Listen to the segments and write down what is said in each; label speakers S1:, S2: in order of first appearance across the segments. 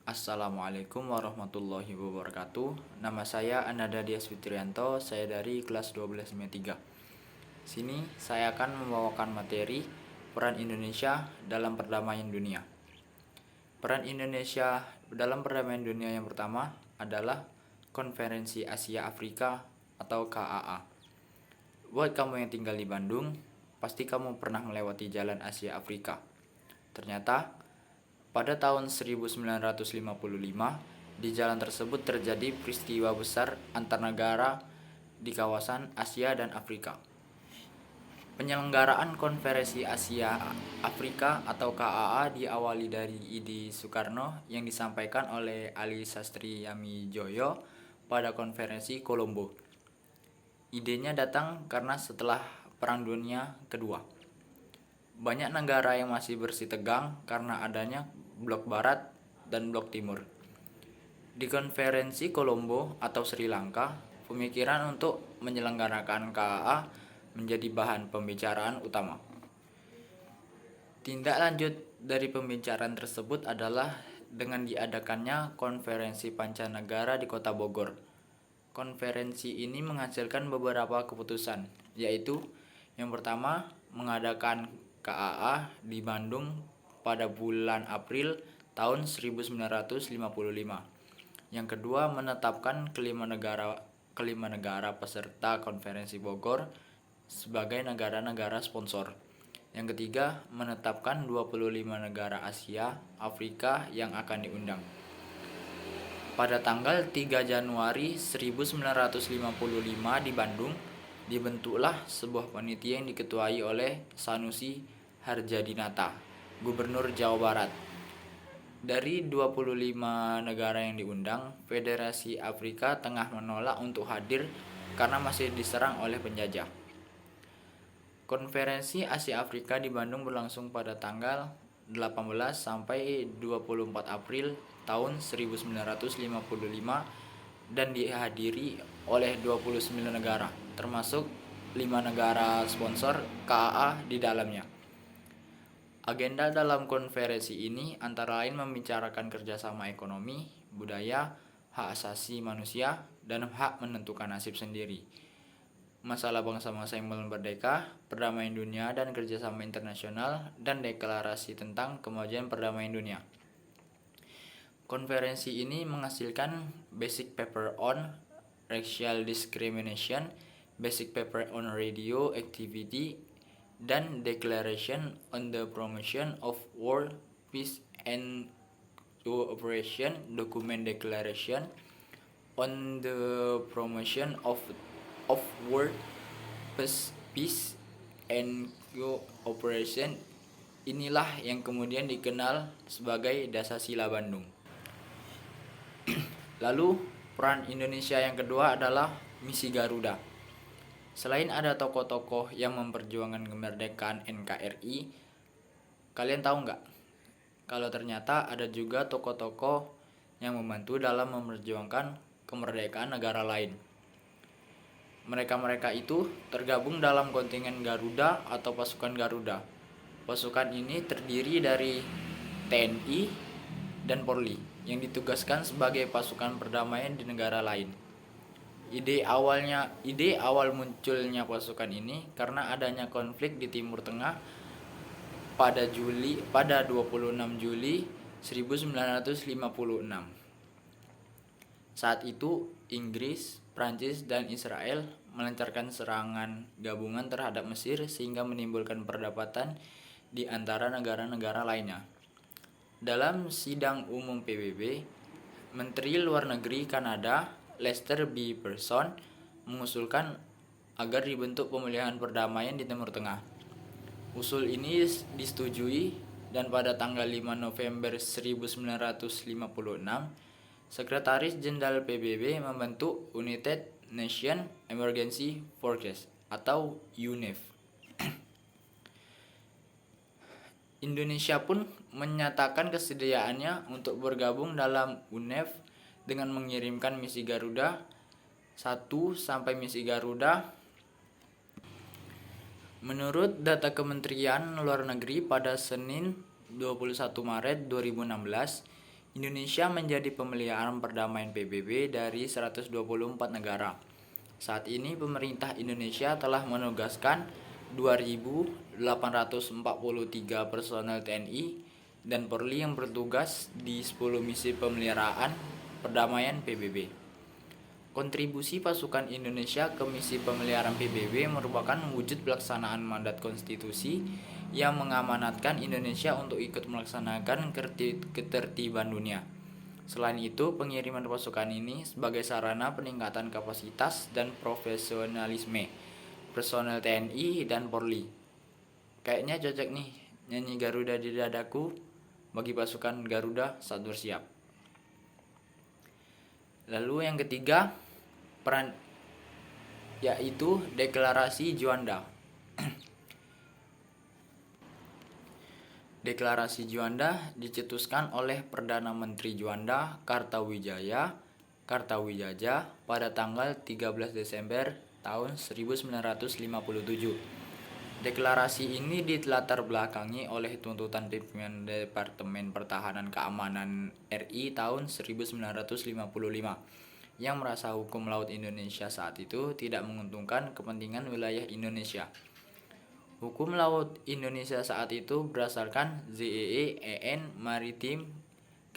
S1: Assalamualaikum warahmatullahi wabarakatuh. Nama saya Ananda Dias Fitrianto, saya dari kelas 12 IMA 3. Sini saya akan membawakan materi peran Indonesia dalam perdamaian dunia. Peran Indonesia dalam perdamaian dunia yang pertama adalah Konferensi Asia Afrika atau KAA. Buat kamu yang tinggal di Bandung, pasti kamu pernah melewati jalan Asia Afrika. Ternyata pada tahun 1955, di jalan tersebut terjadi peristiwa besar antar negara di kawasan Asia dan Afrika. Penyelenggaraan Konferensi Asia Afrika atau KAA diawali dari ide Soekarno yang disampaikan oleh Ali Sastri Yamijoyo pada Konferensi Kolombo. Idenya datang karena setelah Perang Dunia Kedua, banyak negara yang masih bersitegang karena adanya blok barat dan blok timur. Di Konferensi Kolombo atau Sri Lanka, pemikiran untuk menyelenggarakan KAA menjadi bahan pembicaraan utama. Tindak lanjut dari pembicaraan tersebut adalah dengan diadakannya Konferensi Pancanegara di Kota Bogor. Konferensi ini menghasilkan beberapa keputusan, yaitu yang pertama, mengadakan KAA di Bandung pada bulan April tahun 1955. Yang kedua, menetapkan kelima negara peserta Konferensi Bogor sebagai negara-negara sponsor. Yang ketiga, menetapkan 25 negara Asia, Afrika yang akan diundang. Pada tanggal 3 Januari 1955 di Bandung, dibentuklah sebuah panitia yang diketuai oleh Sanusi Harjadinata, Gubernur Jawa Barat. Dari 25 negara yang diundang, Federasi Afrika Tengah menolak untuk hadir karena masih diserang oleh penjajah. Konferensi Asia Afrika di Bandung berlangsung pada tanggal 18 sampai 24 April tahun 1955 dan dihadiri oleh 29 negara, termasuk 5 negara sponsor KAA di dalamnya. Agenda dalam konferensi ini antara lain membicarakan kerjasama ekonomi, budaya, hak asasi manusia, dan hak menentukan nasib sendiri, masalah bangsa-bangsa yang belum merdeka, perdamaian dunia dan kerjasama internasional, dan deklarasi tentang kemajuan perdamaian dunia. Konferensi ini menghasilkan Basic Paper on Racial Discrimination, Basic Paper on Radio Activity, dan Declaration on the Promotion of World Peace and Cooperation, Document Declaration on the Promotion of World Peace and Cooperation. Inilah yang kemudian dikenal sebagai Dasar-Sila Bandung. Lalu peran Indonesia yang kedua adalah Misi Garuda. Selain ada tokoh-tokoh yang memperjuangkan kemerdekaan NKRI, kalian tahu nggak? Kalau ternyata ada juga tokoh-tokoh yang membantu dalam memperjuangkan kemerdekaan negara lain. Mereka-mereka itu tergabung dalam kontingen Garuda atau pasukan Garuda. Pasukan ini terdiri dari TNI dan Polri yang ditugaskan sebagai pasukan perdamaian di negara lain. Ide awal munculnya pasukan ini karena adanya konflik di Timur Tengah pada 26 Juli 1956. Saat itu Inggris, Prancis, dan Israel melancarkan serangan gabungan terhadap Mesir sehingga menimbulkan perdebatan di antara negara-negara lainnya. Dalam sidang umum PBB, Menteri Luar Negeri Kanada Lester B. Pearson mengusulkan agar dibentuk pemulihan perdamaian di Timur Tengah. Usul ini disetujui dan pada tanggal 5 November 1956, Sekretaris Jenderal PBB membentuk United Nations Emergency Forces atau UNEF. Indonesia pun menyatakan kesediaannya untuk bergabung dalam UNEF dengan mengirimkan misi Garuda 1 sampai misi Garuda. Menurut data Kementerian Luar Negeri pada Senin 21 Maret 2016, Indonesia menjadi pemeliharaan perdamaian PBB dari 124 negara. Saat ini pemerintah Indonesia telah menugaskan 2.843 personel TNI dan Polri yang bertugas di 10 misi pemeliharaan perdamaian PBB. Kontribusi pasukan Indonesia ke misi pemeliharaan PBB merupakan wujud pelaksanaan mandat konstitusi yang mengamanatkan Indonesia untuk ikut melaksanakan ketertiban dunia. Selain itu, pengiriman pasukan ini sebagai sarana peningkatan kapasitas dan profesionalisme personel TNI dan Polri. Kayaknya cocok nih nyanyi Garuda di dadaku bagi pasukan Garuda saat bersiap. Lalu yang ketiga, peran yaitu Deklarasi Juanda. Deklarasi Juanda dicetuskan oleh Perdana Menteri Juanda Kartawijaya pada tanggal 13 Desember tahun 1957. Deklarasi ini dilatar belakangi oleh tuntutan pimpinan Departemen Pertahanan Keamanan RI tahun 1955 yang merasa hukum laut Indonesia saat itu tidak menguntungkan kepentingan wilayah Indonesia. Hukum laut Indonesia saat itu berdasarkan ZEE EN Maritim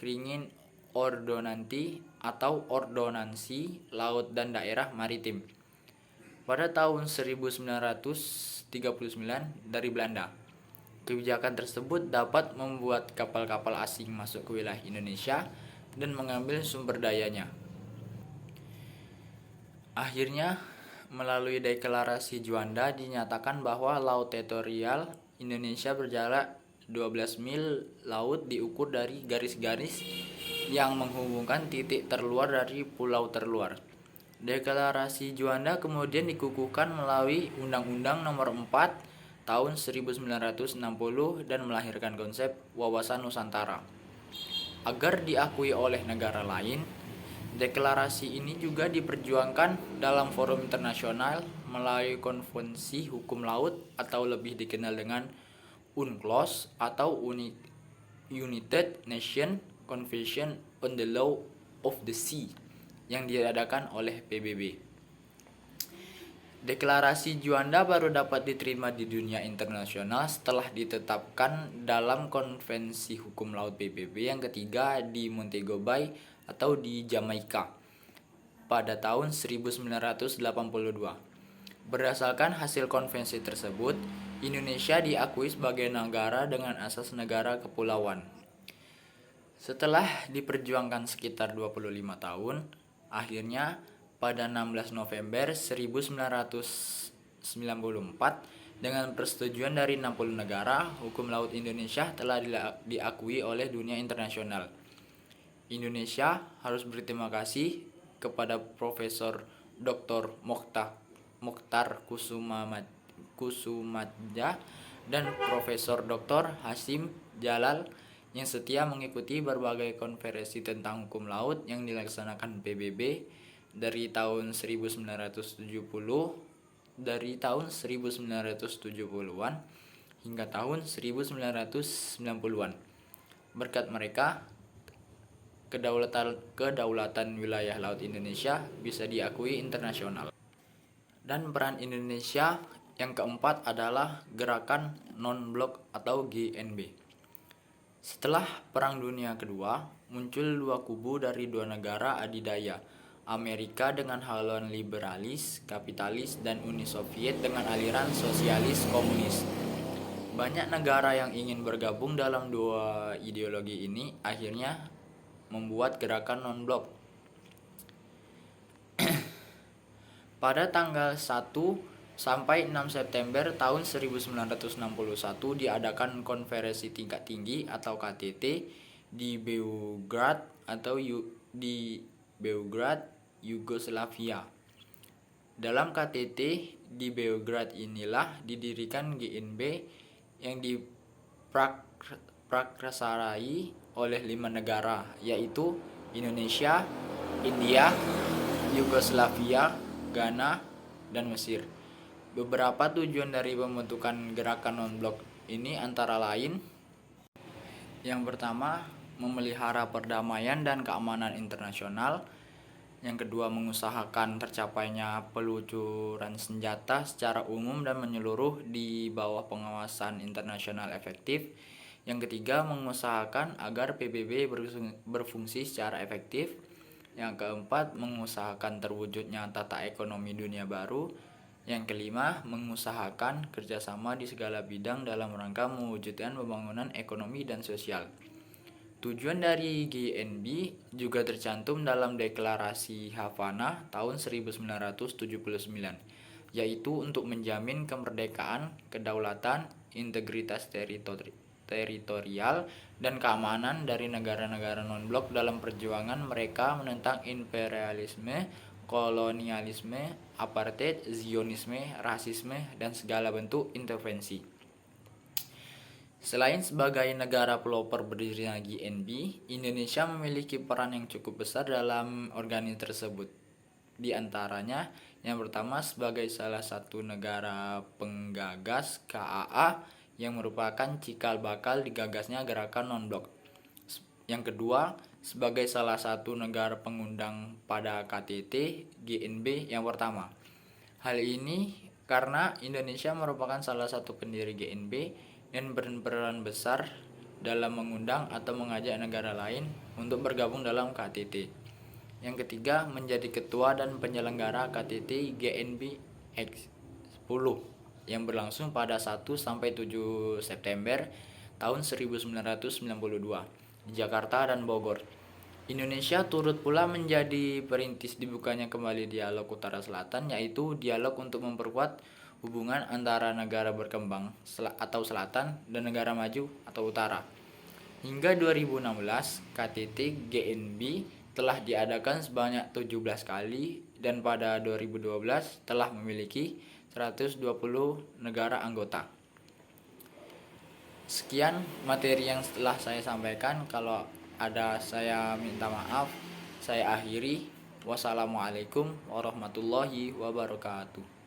S1: Kringin Ordonansi atau Ordonansi Laut dan Daerah Maritim pada tahun 1939 dari Belanda. Kebijakan tersebut dapat membuat kapal-kapal asing masuk ke wilayah Indonesia dan mengambil sumber dayanya. Akhirnya, melalui Deklarasi Juanda dinyatakan bahwa laut teritorial Indonesia berjarak 12 mil laut diukur dari garis-garis yang menghubungkan titik terluar dari pulau terluar. Deklarasi Juanda kemudian dikukuhkan melalui Undang-Undang Nomor 4 tahun 1960 dan melahirkan konsep wawasan Nusantara. Agar diakui oleh negara lain, deklarasi ini juga diperjuangkan dalam forum internasional melalui Konvensi Hukum Laut atau lebih dikenal dengan UNCLOS atau United Nations Convention on the Law of the Sea yang diadakan oleh PBB. Deklarasi Juanda baru dapat diterima di dunia internasional setelah ditetapkan dalam Konvensi Hukum Laut PBB yang ketiga di Montego Bay atau di Jamaika pada tahun 1982. Berdasarkan hasil konvensi tersebut, Indonesia diakui sebagai negara dengan asas negara kepulauan. Setelah diperjuangkan sekitar 25 tahun, akhirnya pada 16 November 1994 dengan persetujuan dari 60 negara, hukum laut Indonesia telah diakui oleh dunia internasional. Indonesia harus berterima kasih kepada Profesor Dr. Mokhtar Kusumadja dan Profesor Dr. Hasyim Jalal yang setia mengikuti berbagai konferensi tentang hukum laut yang dilaksanakan PBB dari tahun 1970-an hingga tahun 1990-an. Berkat mereka, kedaulatan wilayah laut Indonesia bisa diakui internasional. Dan peran Indonesia yang keempat adalah Gerakan Non-Blok atau GNB. Setelah Perang Dunia Kedua, muncul dua kubu dari dua negara adidaya, Amerika dengan haluan liberalis, kapitalis, dan Uni Soviet dengan aliran sosialis komunis. Banyak negara yang ingin bergabung dalam dua ideologi ini akhirnya membuat gerakan non-blok. Pada tanggal 1 sampai 6 September tahun 1961 diadakan konferensi tingkat tinggi atau KTT di Beograd Yugoslavia. Dalam KTT di Beograd inilah didirikan GNB yang diprakarsai oleh 5 negara, yaitu Indonesia, India, Yugoslavia, Ghana, dan Mesir. Beberapa tujuan dari pembentukan gerakan non-blok ini antara lain: yang pertama, memelihara perdamaian dan keamanan internasional. Yang kedua, mengusahakan tercapainya peluncuran senjata secara umum dan menyeluruh di bawah pengawasan internasional efektif. Yang ketiga, mengusahakan agar PBB berfungsi secara efektif. Yang keempat, mengusahakan terwujudnya tata ekonomi dunia baru. Yang kelima, mengusahakan kerjasama di segala bidang dalam rangka mewujudkan pembangunan ekonomi dan sosial. Tujuan dari GNB juga tercantum dalam Deklarasi Havana tahun 1979, yaitu untuk menjamin kemerdekaan, kedaulatan, integritas teritorial, dan keamanan dari negara-negara non-blok dalam perjuangan mereka menentang imperialisme, kolonialisme, apartheid, Zionisme, rasisme, dan segala bentuk intervensi. Selain sebagai negara pelopor berdirinya GNB, Indonesia memiliki peran yang cukup besar dalam organisasi tersebut. Di antaranya, yang pertama sebagai salah satu negara penggagas KAA yang merupakan cikal bakal digagasnya gerakan non-blok. Yang kedua, sebagai salah satu negara pengundang pada KTT GNB yang pertama. Hal ini karena Indonesia merupakan salah satu pendiri GNB dan berperan besar dalam mengundang atau mengajak negara lain untuk bergabung dalam KTT. Yang ketiga, menjadi ketua dan penyelenggara KTT GNB X10 yang berlangsung pada 1 sampai 7 September tahun 1992 di Jakarta dan Bogor. Indonesia turut pula menjadi perintis dibukanya kembali dialog Utara Selatan, yaitu dialog untuk memperkuat hubungan antara negara berkembang atau selatan dan negara maju atau utara. Hingga 2016, KTT GNB telah diadakan sebanyak 17 kali dan pada 2012 telah memiliki 120 negara anggota. Sekian materi yang telah saya sampaikan. Kalau ada saya minta maaf. Saya akhiri. Wassalamualaikum warahmatullahi wabarakatuh.